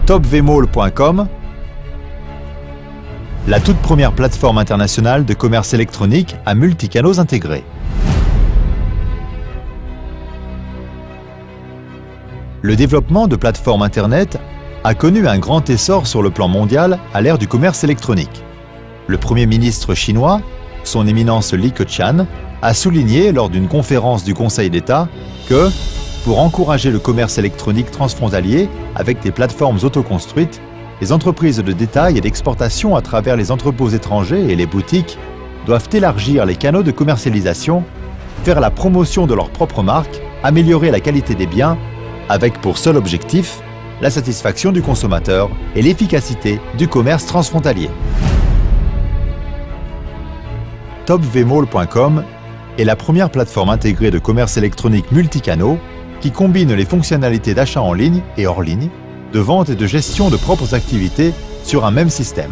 topvmall.com, la toute première plateforme internationale de commerce électronique à multicanaux intégrés. Le développement de plateformes Internet a connu un grand essor sur le plan mondial à l'ère du commerce électronique. Le Premier ministre chinois, son éminence Li Keqiang, a souligné lors d'une conférence du Conseil d'État que, pour encourager le commerce électronique transfrontalier avec des plateformes autoconstruites, les entreprises de détail et d'exportation à travers les entrepôts étrangers et les boutiques doivent élargir les canaux de commercialisation, faire la promotion de leur propre marque, améliorer la qualité des biens, avec pour seul objectif la satisfaction du consommateur et l'efficacité du commerce transfrontalier. topvmall.com est la première plateforme intégrée de commerce électronique multicanaux qui combine les fonctionnalités d'achat en ligne et hors ligne, de vente et de gestion de propres activités sur un même système.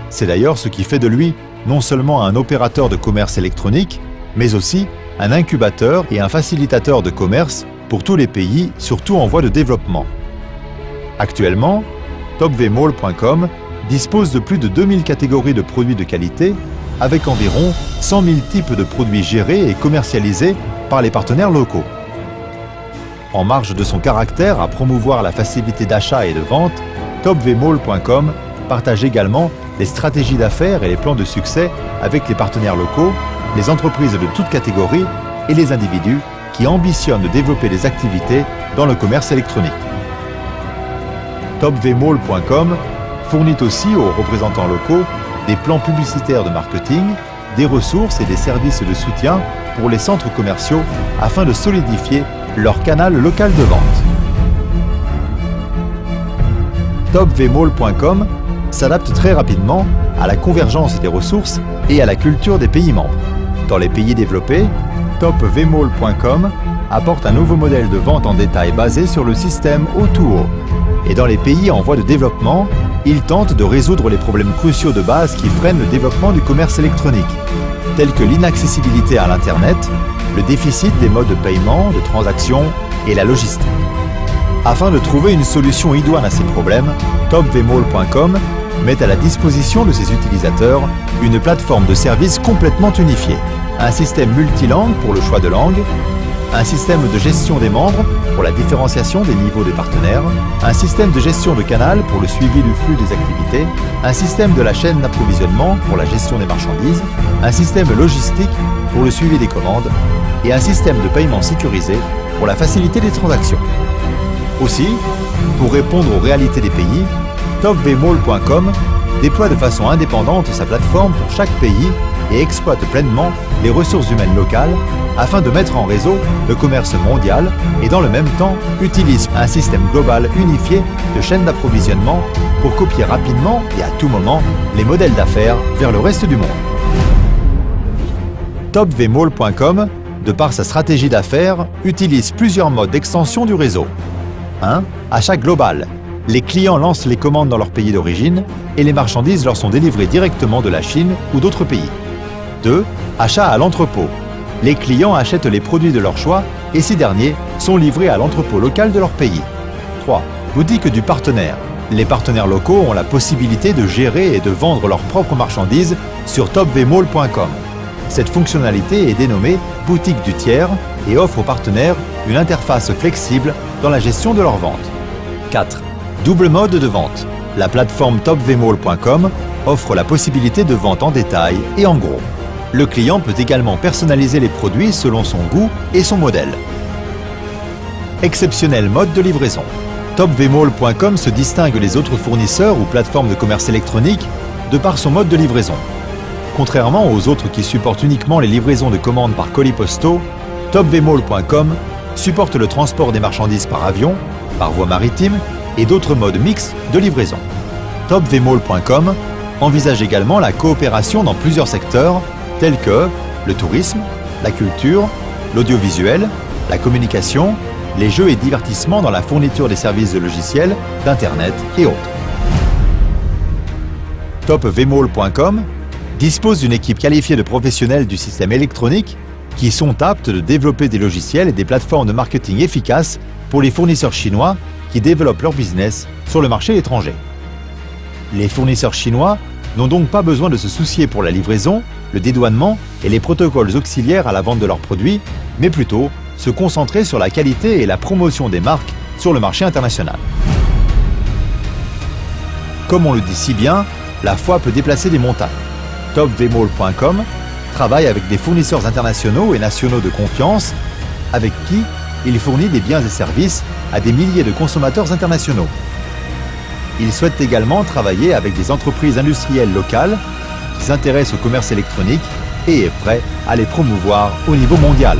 C'est d'ailleurs ce qui fait de lui non seulement un opérateur de commerce électronique, mais aussi un incubateur et un facilitateur de commerce pour tous les pays, surtout en voie de développement. Actuellement, topvmall.com dispose de plus de 2000 catégories de produits de qualité, avec environ 100 000 types de produits gérés et commercialisés par les partenaires locaux. En marge de son caractère à promouvoir la facilité d'achat et de vente, topvmall.com partage également les stratégies d'affaires et les plans de succès avec les partenaires locaux, les entreprises de toutes catégories et les individus qui ambitionnent de développer des activités dans le commerce électronique. topvmall.com fournit aussi aux représentants locaux des plans publicitaires de marketing, des ressources et des services de soutien pour les centres commerciaux afin de solidifier leur canal local de vente. topvmall.com s'adapte très rapidement à la convergence des ressources et à la culture des pays membres. Dans les pays développés, topvmall.com apporte un nouveau modèle de vente en détail basé sur le système O2O. Et dans les pays en voie de développement, il tente de résoudre les problèmes cruciaux de base qui freinent le développement du commerce électronique, tels que l'inaccessibilité à l'Internet, le déficit des modes de paiement, de transaction et la logistique. Afin de trouver une solution idoine à ces problèmes, topvmall.com met à la disposition de ses utilisateurs une plateforme de services complètement unifiée, un système multilangue pour le choix de langue, un système de gestion des membres pour la différenciation des niveaux de partenaires, un système de gestion de canal pour le suivi du flux des activités, un système de la chaîne d'approvisionnement pour la gestion des marchandises, un système logistique pour le suivi des commandes et un système de paiement sécurisé pour la facilité des transactions. Aussi, pour répondre aux réalités des pays, topvmall.com déploie de façon indépendante sa plateforme pour chaque pays et exploite pleinement les ressources humaines locales afin de mettre en réseau le commerce mondial et dans le même temps utilise un système global unifié de chaînes d'approvisionnement pour copier rapidement et à tout moment les modèles d'affaires vers le reste du monde. topvmall.com, de par sa stratégie d'affaires, utilise plusieurs modes d'extension du réseau. 1. Achat global. Les clients lancent les commandes dans leur pays d'origine et les marchandises leur sont délivrées directement de la Chine ou d'autres pays. 2. Achat à l'entrepôt. Les clients achètent les produits de leur choix et ces derniers sont livrés à l'entrepôt local de leur pays. 3. Boutique du partenaire. Les partenaires locaux ont la possibilité de gérer et de vendre leurs propres marchandises sur topvmall.com. Cette fonctionnalité est dénommée boutique du tiers et offre aux partenaires une interface flexible dans la gestion de leurs ventes. 4. Double mode de vente. La plateforme topvmall.com offre la possibilité de vente en détail et en gros. Le client peut également personnaliser les produits selon son goût et son modèle. Exceptionnel mode de livraison. Topvmall.com se distingue des autres fournisseurs ou plateformes de commerce électronique de par son mode de livraison. Contrairement aux autres qui supportent uniquement les livraisons de commandes par colis postaux, topvmall.com supporte le transport des marchandises par avion, par voie maritime et d'autres modes mixtes de livraison. Topvmall.com envisage également la coopération dans plusieurs secteurs tels que le tourisme, la culture, l'audiovisuel, la communication, les jeux et divertissements dans la fourniture des services de logiciels, d'Internet et autres. Topvmall.com dispose d'une équipe qualifiée de professionnels du système électronique qui sont aptes de développer des logiciels et des plateformes de marketing efficaces pour les fournisseurs chinois qui développent leur business sur le marché étranger. Les fournisseurs chinois n'ont donc pas besoin de se soucier pour la livraison, le dédouanement et les protocoles auxiliaires à la vente de leurs produits, mais plutôt se concentrer sur la qualité et la promotion des marques sur le marché international. Comme on le dit si bien, la foi peut déplacer des montagnes. TopVMall.com travaille avec des fournisseurs internationaux et nationaux de confiance, avec qui il fournit des biens et services à des milliers de consommateurs internationaux. Il souhaite également travailler avec des entreprises industrielles locales qui s'intéressent au commerce électronique et est prêt à les promouvoir au niveau mondial.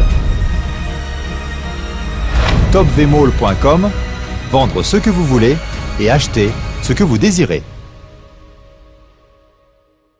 TopVMall.com, vendre ce que vous voulez et acheter ce que vous désirez.